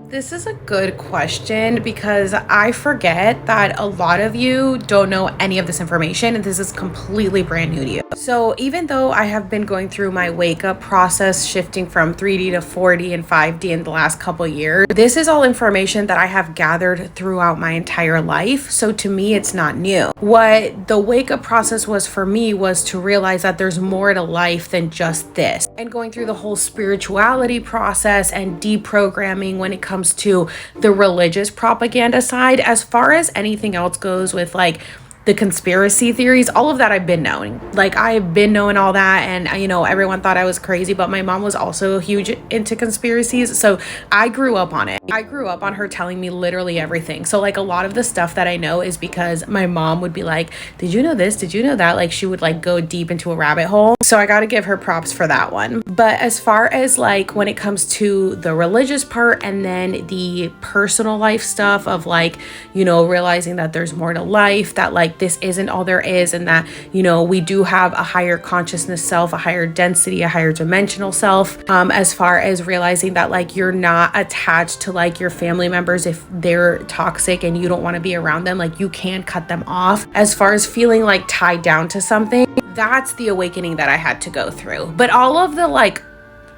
This is a good question because I forget that a lot of you don't know any of this information and this is completely brand new to you. So even though I have been going through my wake up process, shifting from 3D to 4D and 5D in the last couple years, this is all information that I have gathered throughout my entire life. So to me, it's not new. What the wake up process was for me was to realize that there's more to life than just this. And going through the whole spirituality process and deprogramming when it comes to the religious propaganda side, as far as anything else goes with like the conspiracy theories, all of that I've been knowing. Like I've been knowing all that, and everyone thought I was crazy, but my mom was also huge into conspiracies, so I grew up on it. I grew up on her telling me literally everything. So like a lot of the stuff that I know is because my mom would be like, did you know this? Did you know that? Like she would like go deep into a rabbit hole. So I got to give her props for that one. But as far as like when it comes to the religious part and then the personal life stuff of like, realizing that there's more to life, that like this isn't all there is, and that we do have a higher consciousness self, a higher density, a higher dimensional self, as far as realizing that like you're not attached to like your family members if they're toxic and you don't want to be around them, like you can cut them off. As far as feeling like tied down to something, that's the awakening that I had to go through. But all of the like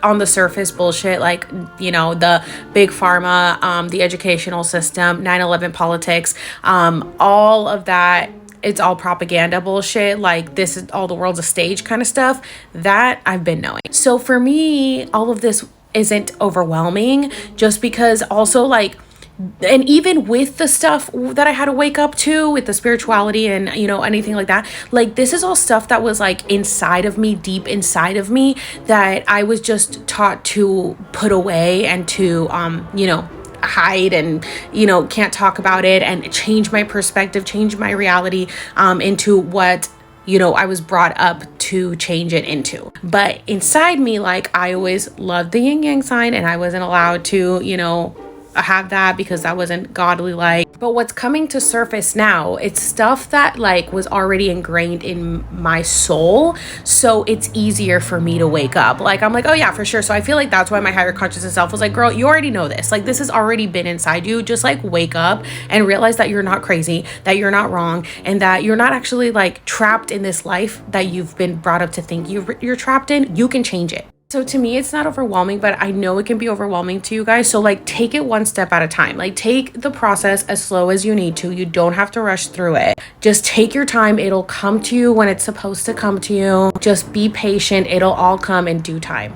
on the surface bullshit, like the big pharma, the educational system, 9/11 politics, all of that, it's all propaganda bullshit, like this is all the world's a stage kind of stuff, that I've been knowing. So for me, all of this isn't overwhelming, just because also like, and even with the stuff that I had to wake up to with the spirituality and anything like that, like this is all stuff that was like inside of me, deep inside of me, that I was just taught to put away and to hide and can't talk about it, and change my perspective, change my reality into what I was brought up to change it into. But inside me, like I always loved the yin yang sign, and I wasn't allowed to have that because that wasn't godly like. But what's coming to surface now, it's stuff that like was already ingrained in my soul, so it's easier for me to wake up. Like I'm like, oh yeah, for sure. So I feel like that's why my higher consciousness self was like, girl, you already know this, like this has already been inside you, just like wake up and realize that you're not crazy, that you're not wrong, and that you're not actually like trapped in this life that you've been brought up to think you're trapped in. You can change it. So to me, it's not overwhelming, but I know it can be overwhelming to you guys. So like take it one step at a time. Like take the process as slow as you need to. You don't have to rush through it. Just take your time. It'll come to you when it's supposed to come to you. Just be patient. It'll all come in due time.